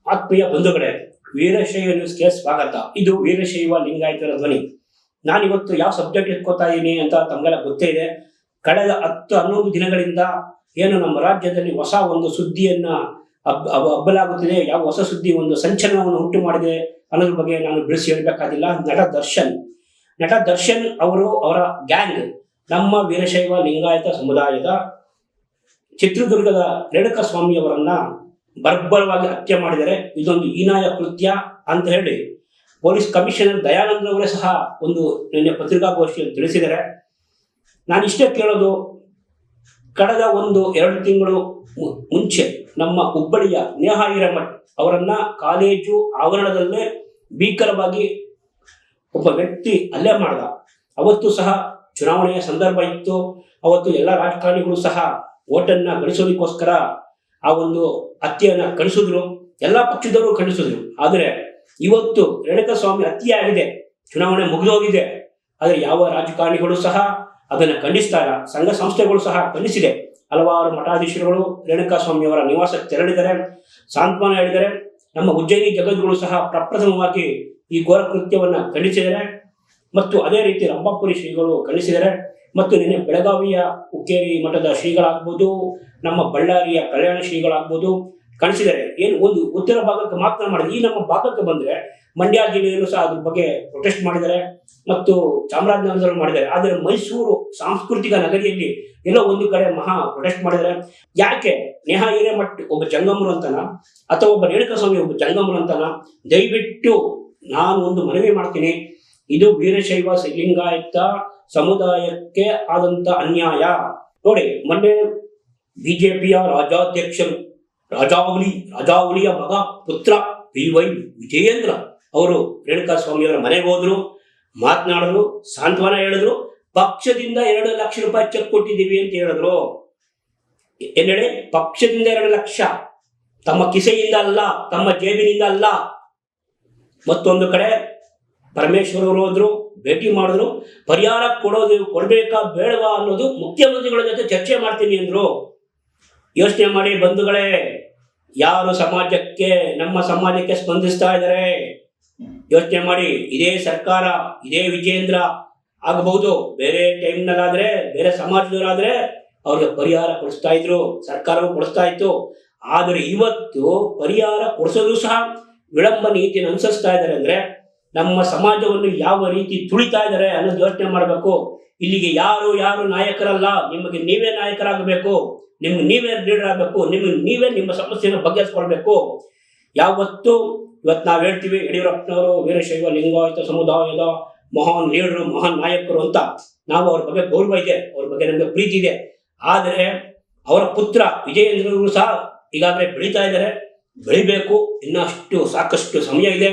ಆತ್ಮೀಯ ಬಂಧುಗಳೇ, ವೀರಶೈವ ನ್ಯೂಸ್ಗೆ ಸ್ವಾಗತ. ಇದು ವೀರಶೈವ ಲಿಂಗಾಯತರ ಧ್ವನಿ. ನಾನಿವತ್ತು ಯಾವ ಸಬ್ಜೆಕ್ಟ್ ಎತ್ಕೋತಾ ಇದ್ದೀನಿ ಅಂತ ತಮಗೆಲ್ಲ ಗೊತ್ತೇ ಇದೆ. ಕಳೆದ 10-11 ದಿನಗಳಿಂದ ಏನು ನಮ್ಮ ರಾಜ್ಯದಲ್ಲಿ ಹೊಸ ಒಂದು ಸುದ್ದಿಯನ್ನ ಹಬ್ಬಲಾಗುತ್ತಿದೆ. ಯಾವ ಹೊಸ ಸುದ್ದಿ ಒಂದು ಸಂಚಲನವನ್ನು ಉಂಟು ಮಾಡಿದೆ ಅನ್ನೋದ್ರ ಬಗ್ಗೆ ನಾನು ಬಿಡಿಸಿ ಹೇಳಬೇಕಾಗಿಲ್ಲ. ನಟ ದರ್ಶನ್ ಅವರು, ಅವರ ಗ್ಯಾಂಗ್ ನಮ್ಮ ವೀರಶೈವ ಲಿಂಗಾಯತ ಸಮುದಾಯದ ಚಿತ್ರದುರ್ಗದ ರೇಣುಕಸ್ವಾಮಿ ಅವರನ್ನ ಬರ್ಬರವಾಗಿ ಹತ್ಯೆ ಮಾಡಿದರೆ ಇದೊಂದು ಹೀನಾಯ ಕೃತ್ಯ ಅಂತ ಹೇಳಿ ಪೊಲೀಸ್ ಕಮಿಷನರ್ ದಯಾನಂದ್ ಅವರೇ ಸಹ ಒಂದು ನಿನ್ನೆ ಪತ್ರಿಕಾಗೋಷ್ಠಿಯಲ್ಲಿ ತಿಳಿಸಿದ್ದಾರೆ. ನಾನು ಇಷ್ಟೇ ಕೇಳೋದು, ಕಳೆದ 1-2 ತಿಂಗಳು ಮುಂಚೆ ನಮ್ಮ ಹುಬ್ಬಳ್ಳಿಯ ನೇಹಾ ಹಿರೇಮಠ್ ಅವರನ್ನ ಕಾಲೇಜು ಆವರಣದಲ್ಲೇ ಭೀಕರವಾಗಿ ಒಬ್ಬ ವ್ಯಕ್ತಿ ಹಲ್ಲೆ ಮಾಡ್ದ. ಅವತ್ತು ಸಹ ಚುನಾವಣೆಯ ಸಂದರ್ಭ ಇತ್ತು. ಅವತ್ತು ಎಲ್ಲ ರಾಜಕಾರಣಿಗಳು ಸಹ ಓಟನ್ನ ಗಳಿಸೋದಕ್ಕೋಸ್ಕರ ಆ ಒಂದು ಹತ್ಯೆಯನ್ನ ಖಂಡಿಸಿದ್ರು, ಎಲ್ಲಾ ಪಕ್ಷದವರು ಖಂಡಿಸಿದ್ರು. ಆದರೆ ಇವತ್ತು ರೇಣುಕಸ್ವಾಮಿ ಹತ್ಯೆ ಆಗಿದೆ, ಚುನಾವಣೆ ಮುಗಿದೋಗಿದೆ, ಆದರೆ ಯಾವ ರಾಜಕಾರಣಿಗಳು ಸಹ ಅದನ್ನ ಖಂಡಿಸ್ತಾ ಇಲ್ಲ. ಸಂಘ ಸಂಸ್ಥೆಗಳು ಸಹ ಖಂಡಿಸಿದೆ. ಹಲವಾರು ಮಠಾಧೀಶರುಗಳು ರೇಣುಕಸ್ವಾಮಿ ಅವರ ನಿವಾಸಕ್ಕೆ ತೆರಳಿದ್ದಾರೆ, ಸಾಂತ್ವನ ಹೇಳಿದ್ದಾರೆ. ನಮ್ಮ ಉಜ್ಜಯಿನಿ ಜಗದ್ಗುರು ಸಹ ಪ್ರಪ್ರಥಮವಾಗಿ ಈ ಘೋರ ಕೃತ್ಯವನ್ನ ಖಂಡಿಸಿದ್ದಾರೆ. ಮತ್ತು ಅದೇ ರೀತಿ ರಂಭಾಪುರಿ ಶ್ರೀಗಳು ಖಂಡಿಸಿದ್ದಾರೆ. ಮತ್ತು ನಿನ್ನೆ ಬೆಳಗಾವಿಯ ಹುಕ್ಕೇರಿ ಮಠದ ಶ್ರೀಗಳಾಗ್ಬೋದು, ನಮ್ಮ ಬಳ್ಳಾರಿಯ ಕಲ್ಯಾಣ ಶ್ರೀಗಳಾಗ್ಬೋದು ಖಂಡಿಸಿದ್ದಾರೆ. ಏನು ಒಂದು ಉತ್ತರ ಭಾಗಕ್ಕೆ ಮಾತ್ರ ಮಾಡಿದೆ. ಈ ನಮ್ಮ ಭಾಗಕ್ಕೆ ಬಂದ್ರೆ ಮಂಡ್ಯ ಜಿಲ್ಲೆಯಲ್ಲೂ ಸಹ ಅದ್ರ ಬಗ್ಗೆ ಪ್ರೊಟೆಸ್ಟ್ ಮಾಡಿದ್ದಾರೆ ಮತ್ತು ಚಾಮರಾಜನಗರದಲ್ಲೂ ಮಾಡಿದ್ದಾರೆ. ಆದರೆ ಮೈಸೂರು ಸಾಂಸ್ಕೃತಿಕ ನಗರಿಯಲ್ಲಿ ಎಲ್ಲೋ ಒಂದು ಕಡೆ ಮಹಾ ಪ್ರೊಟೆಸ್ಟ್ ಮಾಡಿದ್ದಾರೆ. ಯಾಕೆ? ನೇಹಾ ಹಿರೇಮಠ್ ಒಬ್ಬ ಜಂಗಮರು ಅಂತನ ಅಥವಾ ಒಬ್ಬ ರೇಣುಕಸ್ವಾಮಿ ಒಬ್ಬ ಜಂಗಮರು ಅಂತನ? ದಯವಿಟ್ಟು ನಾನು ಒಂದು ಮನವಿ ಮಾಡ್ತೀನಿ. ಇದು ವೀರಶೈವ ಲಿಂಗಾಯತ ಸಮುದಾಯಕ್ಕೆ ಆದಂತ ಅನ್ಯಾಯ. ನೋಡಿ, ಮೊನ್ನೆ ಬಿಜೆಪಿಯ ರಾಜ್ಯಾಧ್ಯಕ್ಷರು ರಾಜಾವಳಿಯ ಮಗ ಪುತ್ರ PY ವಿಜಯೇಂದ್ರ ಅವರು ರೇಣುಕಸ್ವಾಮಿ ಅವರ ಮನೆಗೆ ಹೋದ್ರು, ಮಾತನಾಡಿದ್ರು, ಸಾಂತ್ವನ ಹೇಳಿದ್ರು. ಪಕ್ಷದಿಂದ 2 ಲಕ್ಷ ರೂಪಾಯಿ ಚೆಕ್ ಕೊಟ್ಟಿದ್ದೀವಿ ಅಂತ ಹೇಳಿದ್ರು. ಏನೇಳಿ? ಪಕ್ಷದಿಂದ 2 ಲಕ್ಷ, ತಮ್ಮ ಕಿಸೆಯಿಂದ ಅಲ್ಲ, ತಮ್ಮ ಜೇಬಿನಿಂದ ಅಲ್ಲ. ಮತ್ತೊಂದು ಕಡೆ ಪರಮೇಶ್ವರ್ ಅವರು ಹೋದ್ರು, ಭೇಟಿ ಮಾಡಿದ್ರು. ಪರಿಹಾರ ಕೊಡಬೇಕಾ ಬೇಡವಾ ಅನ್ನೋದು ಮುಖ್ಯಮಂತ್ರಿಗಳ ಜೊತೆ ಚರ್ಚೆ ಮಾಡ್ತೀನಿ ಅಂದ್ರು. ಯೋಚನೆ ಮಾಡಿ ಬಂಧುಗಳೇ, ಯಾರು ನಮ್ಮ ಸಮಾಜಕ್ಕೆ ಸ್ಪಂದಿಸ್ತಾ ಇದ್ದಾರೆ ಯೋಚನೆ ಮಾಡಿ. ಇದೇ ಸರ್ಕಾರ, ಇದೇ ವಿಜೇಂದ್ರ ಆಗಬಹುದು, ಬೇರೆ ಟೈಮ್ನಲ್ಲಾದ್ರೆ, ಬೇರೆ ಸಮಾಜದವರಾದ್ರೆ ಅವ್ರಿಗೆ ಪರಿಹಾರ ಕೊಡಿಸ್ತಾ ಇದ್ರು, ಸರ್ಕಾರವು ಕೊಡಿಸ್ತಾ ಇತ್ತು. ಆದರೆ ಇವತ್ತು ಪರಿಹಾರ ಕೊಡಿಸೋದು ಸಹ ವಿಳಂಬ ನೀತಿಯನ್ನು ಅನುಸರಿಸ್ತಾ ಇದ್ದಾರೆ. ಅಂದ್ರೆ ನಮ್ಮ ಸಮಾಜವನ್ನು ಯಾವ ರೀತಿ ತುಳಿತಾ ಇದ್ದಾರೆ ಅನ್ನೋದು ಯೋಚನೆ ಮಾಡಬೇಕು. ಇಲ್ಲಿಗೆ ಯಾರು ನಾಯಕರಲ್ಲ, ನಿಮಗೆ ನೀವೇ ನಾಯಕರಾಗಬೇಕು, ನಿಮ್ಗೆ ನೀವೇ ಲೀಡರ್ ಆಗಬೇಕು, ನೀವೇ ನಿಮ್ಮ ಸಮಸ್ಯೆಯನ್ನು ಬಗೆಹರಿಸ್ಕೊಳ್ಬೇಕು. ಇವತ್ತು ನಾವು ಹೇಳ್ತೀವಿ ಯಡಿಯೂರಪ್ಪನವರು ವೀರಶೈವ ಲಿಂಗಾಯತ ಸಮುದಾಯದ ಮಹಾನ್ ಲೀಡರು, ಮಹಾನ್ ನಾಯಕರು ಅಂತ. ನಾವು ಅವ್ರ ಬಗ್ಗೆ ಗೌರವ ಇದೆ, ಅವ್ರ ಬಗ್ಗೆ ನಮಗೆ ಪ್ರೀತಿ ಇದೆ. ಆದರೆ ಅವರ ಪುತ್ರ ವಿಜಯೇಂದ್ರರು ಸಹ ಈಗಾಗಲೇ ಬೆಳೀತಾ ಇದ್ದಾರೆ, ಬೆಳಿಬೇಕು, ಇನ್ನಷ್ಟು ಸಾಕಷ್ಟು ಸಮಯ ಇದೆ.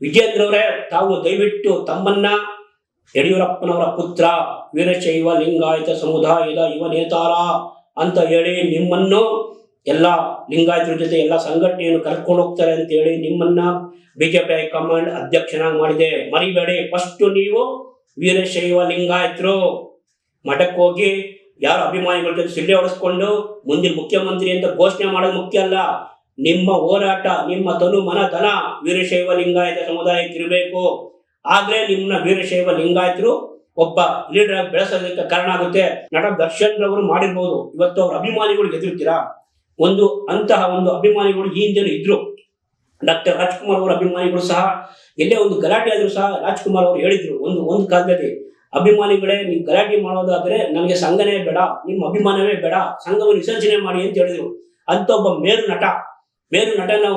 ವಿಜಯೇಂದ್ರ ಅವರೇ, ತಾವು ದಯವಿಟ್ಟು ತಮ್ಮನ್ನ ಯಡಿಯೂರಪ್ಪನವರ ಪುತ್ರ, ವೀರಶೈವ ಲಿಂಗಾಯತ ಸಮುದಾಯದ ಯುವ ನೇತಾರ ಅಂತ ಹೇಳಿ ನಿಮ್ಮನ್ನು ಎಲ್ಲ ಲಿಂಗಾಯತರ ಜೊತೆ ಎಲ್ಲ ಸಂಘಟನೆಯನ್ನು ಕರ್ಕೊಂಡು ಹೋಗ್ತಾರೆ ಅಂತ ಹೇಳಿ ನಿಮ್ಮನ್ನ ಬಿಜೆಪಿ ಹೈಕಮಾಂಡ್ ಅಧ್ಯಕ್ಷನಾಗಿ ಮಾಡಿದೆ. ಮರಿಬೇಡಿ. ಫಸ್ಟ್ ನೀವು ವೀರಶೈವ ಲಿಂಗಾಯತರು ಮಠಕ್ಕೆ ಹೋಗಿ ಯಾರು ಅಭಿಮಾನಿಗಳ ಜೊತೆ ಸಿಳ್ಳೆ ಹೊಡೆಸ್ಕೊಂಡು ಮುಂದಿನ ಮುಖ್ಯಮಂತ್ರಿ ಅಂತ ಘೋಷಣೆ ಮಾಡೋದು ಮುಖ್ಯ ಅಲ್ಲ. ನಿಮ್ಮ ಹೋರಾಟ, ನಿಮ್ಮ ತನು ಮನ ಧನ ವೀರಶೈವ ಲಿಂಗಾಯತ ಸಮುದಾಯಕ್ಕೆ ಇರಬೇಕು. ಆದ್ರೆ ನಿಮ್ಮ ವೀರಶೈವ ಲಿಂಗಾಯತರು ಒಬ್ಬ ಲೀಡರ್ ಬೆಳೆಸೋದಕ್ಕೆ ಕಾರಣ ಆಗುತ್ತೆ. ನಟ ದರ್ಶನ್ ರವರು ಮಾಡಿರ್ಬೋದು, ಇವತ್ತು ಅವ್ರ ಅಭಿಮಾನಿಗಳು ಎದುರ್ತೀರಾ? ಅಂತಹ ಒಂದು ಅಭಿಮಾನಿಗಳು ಈ ಹಿಂದೆನೂ ಇದ್ರು. ಡಾಕ್ಟರ್ ರಾಜ್ಕುಮಾರ್ ಅವರ ಅಭಿಮಾನಿಗಳು ಸಹ ಎಲ್ಲೇ ಒಂದು ಗಲಾಟೆ ಆದ್ರೂ ಸಹ ರಾಜ್ಕುಮಾರ್ ಅವರು ಹೇಳಿದ್ರು ಒಂದು ಕಾಲದಲ್ಲಿ, ಅಭಿಮಾನಿಗಳೇ, ನೀವು ಗಲಾಟೆ ಮಾಡೋದಾದ್ರೆ ನನಗೆ ಸಂಘನೇ ಬೇಡ, ನಿಮ್ಮ ಅಭಿಮಾನವೇ ಬೇಡ, ಸಂಘವನ್ನು ವಿಸರ್ಜನೆ ಮಾಡಿ ಅಂತ ಹೇಳಿದ್ರು. ಅಂತ ಒಬ್ಬ ಮೇರು ನಟನ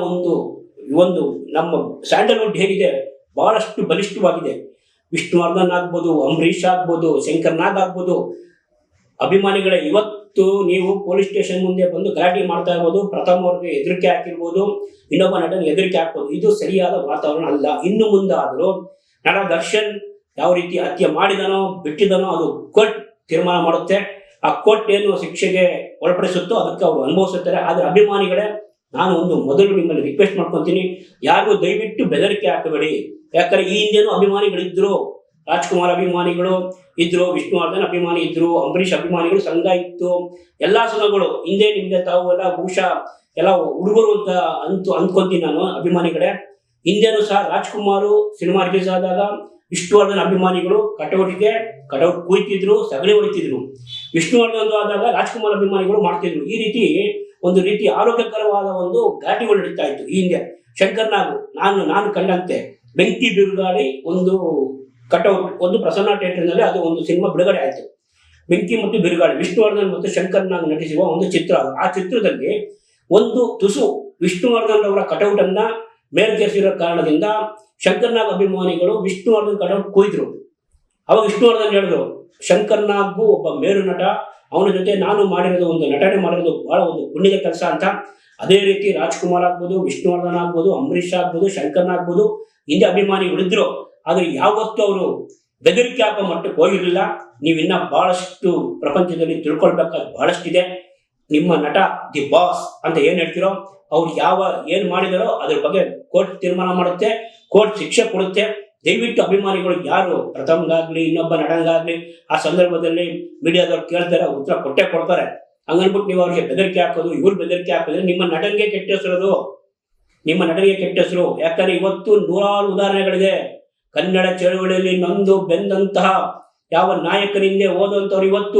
ಒಂದು ನಮ್ಮ ಸ್ಯಾಂಡಲ್ವುಡ್ ಹೇಗಿದೆ ಬಹಳಷ್ಟು ಬಲಿಷ್ಠವಾಗಿದೆ. ವಿಷ್ಣುವರ್ಧನ್ ಆಗ್ಬೋದು, ಅಂಬರೀಷ್ ಆಗ್ಬೋದು, ಶಂಕರ್ ನಾಗ್ ಆಗ್ಬೋದು, ಅಭಿಮಾನಿಗಳೇ, ಇವತ್ತು ನೀವು ಪೊಲೀಸ್ ಸ್ಟೇಷನ್ ಮುಂದೆ ಬಂದು ಗಲಾಟೆ ಮಾಡ್ತಾ ಇರ್ಬೋದು, ಪ್ರಥಮ ಅವ್ರಿಗೆ ಹೆದರಿಕೆ ಹಾಕಿರ್ಬೋದು, ಇನ್ನೊಬ್ಬ ನಟನ ಹೆದರಿಕೆ ಹಾಕ್ಬೋದು. ಇದು ಸರಿಯಾದ ವಾತಾವರಣ ಅಲ್ಲ. ಇನ್ನು ಮುಂದಾದರೂ ನಟ ದರ್ಶನ್ ಯಾವ ರೀತಿ ಹತ್ಯೆ ಮಾಡಿದನೋ ಬಿಟ್ಟಿದನೋ ಅದು ಕೋರ್ಟ್ ತೀರ್ಮಾನ ಮಾಡುತ್ತೆ. ಆ ಕೋರ್ಟ್ ಏನು ಶಿಕ್ಷೆಗೆ ಒಳಪಡಿಸುತ್ತೋ ಅದಕ್ಕೆ ಅವರು ಅನುಭವಿಸುತ್ತಾರೆ. ಆದರೆ ಅಭಿಮಾನಿಗಳೇ, ನಾನು ಮೊದಲು ನಿಮ್ಮಲ್ಲಿ ರಿಕ್ವೆಸ್ಟ್ ಮಾಡ್ಕೊತೀನಿ, ಯಾರಿಗೂ ದಯವಿಟ್ಟು ಬೆದರಿಕೆ ಹಾಕಬೇಡಿ. ಯಾಕಂದ್ರೆ ಈ ಹಿಂದೆನೂ ಅಭಿಮಾನಿಗಳಿದ್ರು, ರಾಜ್ಕುಮಾರ್ ಅಭಿಮಾನಿಗಳು ಇದ್ರು, ವಿಷ್ಣುವರ್ಧನ್ ಅಭಿಮಾನಿ ಇದ್ರು, ಅಂಬರೀಷ್ ಅಭಿಮಾನಿಗಳು ಸಂಘ ಇತ್ತು, ಎಲ್ಲಾ ಸಂಘಗಳು ಹಿಂದೆ ನಿಮ್ಗೆ ತಾವು ಎಲ್ಲ ಬಹುಶಃ ಎಲ್ಲ ಹುಡುಗರು ಅಂತ ಅಂದ್ಕೊಂತೀನಿ ನಾನು ಅಭಿಮಾನಿಗಳೇ. ಹಿಂದೆನೂ ಸಹ ರಾಜ್ಕುಮಾರ್ ಸಿನಿಮಾ ರಿಲೀಸ್ ಆದಾಗ ವಿಷ್ಣುವರ್ಧನ್ ಅಭಿಮಾನಿಗಳು ಕಟೌಟ್ ಕುಯ್ತಿದ್ರು, ಸಗಣಿ ಹೊಡಿತಿದ್ರು. ವಿಷ್ಣುವರ್ಧನ್ ಆದಾಗ ರಾಜ್ಕುಮಾರ್ ಅಭಿಮಾನಿಗಳು ಮಾಡ್ತಿದ್ರು. ಈ ರೀತಿ ಒಂದು ರೀತಿ ಆರೋಗ್ಯಕರವಾದ ಒಂದು ಘಾಟಿಗಳು ನಡೀತಾ ಇತ್ತು ಈ ಹಿಂದೆ. ಶಂಕರ್ ನಾಗ್ ನಾನು ಕಂಡಂತೆ ಬೆಂಕಿ ಬಿರುಗಾಳಿ ಒಂದು ಕಟೌಟ್ ಒಂದು ಪ್ರಸನ್ನ ಥಿಯೇಟರ್ ನಲ್ಲಿ ಅದು ಒಂದು ಸಿನಿಮಾ ಬಿಡುಗಡೆ ಆಯಿತು. ಬೆಂಕಿ ಮತ್ತು ಬಿರುಗಾಳಿ ವಿಷ್ಣುವರ್ಧನ್ ಮತ್ತು ಶಂಕರ್ ನಾಗ್ ನಟಿಸುವ ಒಂದು ಚಿತ್ರ. ಆ ಚಿತ್ರದಲ್ಲಿ ಒಂದು ತುಸು ವಿಷ್ಣುವರ್ಧನ್ ಅವರ ಕಟೌಟ್ ಅನ್ನ ಮೇಲ್ಕೇರಿಸಿರೋ ಕಾರಣದಿಂದ ಶಂಕರ್ ನಾಗ್ ಅಭಿಮಾನಿಗಳು ವಿಷ್ಣುವರ್ಧನ್ ಕಟೌಟ್ ಕುಯ್ದ್ರು. ಅವಾಗ ವಿಷ್ಣುವರ್ಧನ್ ಹೇಳಿದ್ರು, ಶಂಕರ್ ನಾಗ್ಗೂ ಒಬ್ಬ ಮೇರು ನಟ, ಅವನ ಜೊತೆ ನಾನು ಮಾಡಿರೋದು ಒಂದು ನಟನೆ ಮಾಡಿರೋದು ಬಹಳ ಒಂದು ಪುಣ್ಯದ ಕೆಲಸ ಅಂತ. ಅದೇ ರೀತಿ ರಾಜ್ಕುಮಾರ್ ಆಗ್ಬೋದು, ವಿಷ್ಣುವರ್ಧನ್ ಆಗ್ಬೋದು, ಅಂಬರೀಷ್ ಆಗ್ಬೋದು, ಶಂಕರ್ ಆಗ್ಬೋದು, ಹಿಂದೆ ಅಭಿಮಾನಿಗಳಿದ್ರು. ಆದ್ರೆ ಯಾವತ್ತೂ ಅವರು ಬೆದರಿಕೆ ಹಾಕೋ ಮಟ್ಟಕ್ಕೆ ಹೋಗಿರಲಿಲ್ಲ. ನೀವಿನ್ನ ಬಹಳಷ್ಟು ಪ್ರಪಂಚದಲ್ಲಿ ತಿಳ್ಕೊಳ್ಬೇಕಾದ ಬಹಳಷ್ಟಿದೆ. ನಿಮ್ಮ ನಟ ದಿ ಬಾಸ್ ಅಂತ ಏನ್ ಹೇಳ್ತಿರೋ, ಅವ್ರು ಏನ್ ಮಾಡಿದಾರೋ ಅದ್ರ ಬಗ್ಗೆ ಕೋರ್ಟ್ ತೀರ್ಮಾನ ಮಾಡುತ್ತೆ, ಕೋರ್ಟ್ ಶಿಕ್ಷೆ ಕೊಡುತ್ತೆ. ದಯವಿಟ್ಟು ಅಭಿಮಾನಿಗಳು ಯಾರು ಪ್ರಥಮ್ಗಾಗ್ಲಿ ಇನ್ನೊಬ್ಬ ನಟನ್ಗಾಗ್ಲಿ ಆ ಸಂದರ್ಭದಲ್ಲಿ ಮೀಡಿಯಾದವ್ರು ಕೇಳ್ತಾರೆ, ಉತ್ತರ ಕೊಟ್ಟೆ ಕೊಡ್ತಾರೆ. ಹಂಗನ್ಬಿಟ್ಟು ನೀವು ಅವ್ರಿಗೆ ಬೆದರಿಕೆ ಹಾಕೋದು, ಇವ್ರು ಬೆದರಿಕೆ ಹಾಕಿದ್ರೆ ನಿಮ್ಮ ನಟನಿಗೆ ಕೆಟ್ಟ ಹೆಸರು, ನಿಮ್ಮ ನಟನಿಗೆ ಕೆಟ್ಟ ಹೆಸರು. ಯಾಕಂದ್ರೆ ಇವತ್ತು ನೂರಾರು ಉದಾಹರಣೆಗಳಿದೆ. ಕನ್ನಡ ಚಳವಳಿಯಲ್ಲಿ ನೊಂದು ಬೆಂದಂತಹ ಯಾವ ನಾಯಕರಿಂದ ಓದುವಂತವ್ರು ಇವತ್ತು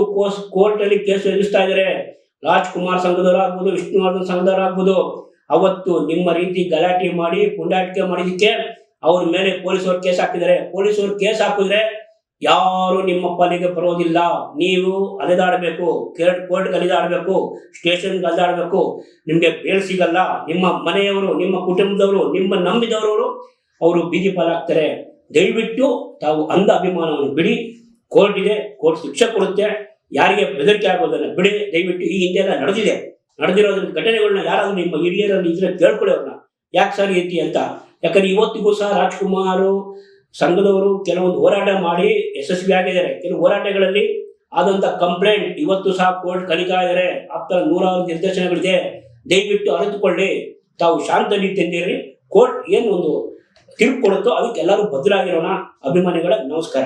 ಕೋರ್ಟ್ ಅಲ್ಲಿ ಕೇಸ್ ಎದುರಿಸ್ತಾ ಇದ್ದಾರೆ. ರಾಜ್ಕುಮಾರ್ ಸಂಘದವರಾಗ್ಬೋದು, ವಿಷ್ಣುವರ್ಧನ್ ಸಂಘದವರಾಗ್ಬೋದು. ಅವತ್ತು ನಿಮ್ಮ ರೀತಿ ಗಲಾಟೆ ಮಾಡಿ ಪುಂಡಾಟಿಕೆ ಮಾಡಿದಕ್ಕೆ ಅವ್ರ ಮೇಲೆ ಪೊಲೀಸರು ಕೇಸ್ ಹಾಕಿದ್ದಾರೆ. ಪೊಲೀಸರು ಕೇಸ್ ಹಾಕಿದ್ರೆ ಯಾರು ನಿಮ್ಮ ಪಾಲಿಗೆ ಬರೋದಿಲ್ಲ. ನೀವು ಅಲೆದಾಡಬೇಕು, ಕೋರ್ಟ್ಗೆ ಅಲೆದಾಡಬೇಕು, ಸ್ಟೇಷನ್ಗೆ ಅಲೆದಾಡಬೇಕು. ನಿಮ್ಗೆ ಬೇಲ್ ಸಿಗಲ್ಲ. ನಿಮ್ಮ ಮನೆಯವರು, ನಿಮ್ಮ ಕುಟುಂಬದವರು, ನಿಮ್ಮ ನಂಬಿದವರು ಅವರು ಬೀದಿ ಪಾಲಾಗ್ತಾರೆ. ದಯವಿಟ್ಟು ತಾವು ಅಂಧ ಅಭಿಮಾನವನ್ನು ಬಿಡಿ. ಕೋರ್ಟ್ ಇದೆ, ಕೋರ್ಟ್ ಶಿಕ್ಷೆ ಕೊಡುತ್ತೆ. ಯಾರಿಗೆ ಬೆದರಿಕೆ ಆಗೋದನ್ನ ಬಿಡಿ. ದಯವಿಟ್ಟು ಈ ಹಿಂದೆ ಎಲ್ಲ ನಡೆದಿರೋದ್ರ ಘಟನೆಗಳನ್ನ ಯಾರಾದ್ರೂ ನಿಮ್ಮ ಹಿರಿಯರಲ್ಲಿ ಇದ್ರೆ ಕೇಳ್ಕೊಳ್ಳಿ ಅವ್ರನ್ನ, ಯಾಕೆ ಸರ್ ಈ ರೀತಿ ಅಂತ. ಯಾಕಂದ್ರೆ ಇವತ್ತಿಗೂ ಸಹ ರಾಜ್ಕುಮಾರ್ ಸಂಘದವರು ಕೆಲವೊಂದು ಹೋರಾಟ ಮಾಡಿ ಯಶಸ್ವಿಯಾಗಿದ್ದಾರೆ. ಕೆಲವು ಹೋರಾಟಗಳಲ್ಲಿ ಆದಂತ ಕಂಪ್ಲೇಂಟ್ ಇವತ್ತು ಸಹ ಕೋರ್ಟ್ ಕಲಿತಾ ಇದ್ದಾರೆ. ಆಗ್ತಾ ನೂರಾರು ನಿರ್ದೇಶನಗಳಿದೆ. ದಯವಿಟ್ಟು ಅರಿತುಕೊಳ್ಳಿ, ತಾವು ಶಾಂತ ರೀತಿಯಲ್ಲಿ ಕೋರ್ಟ್ ಏನು ಒಂದು ತೀರ್ಪು ಕೊಡುತ್ತೋ ಅದಕ್ಕೆ ಎಲ್ಲರೂ ಬದ್ಧರಾಗಿರೋಣ. ಅಭಿಮಾನಿಗಳ ನಮಸ್ಕಾರ.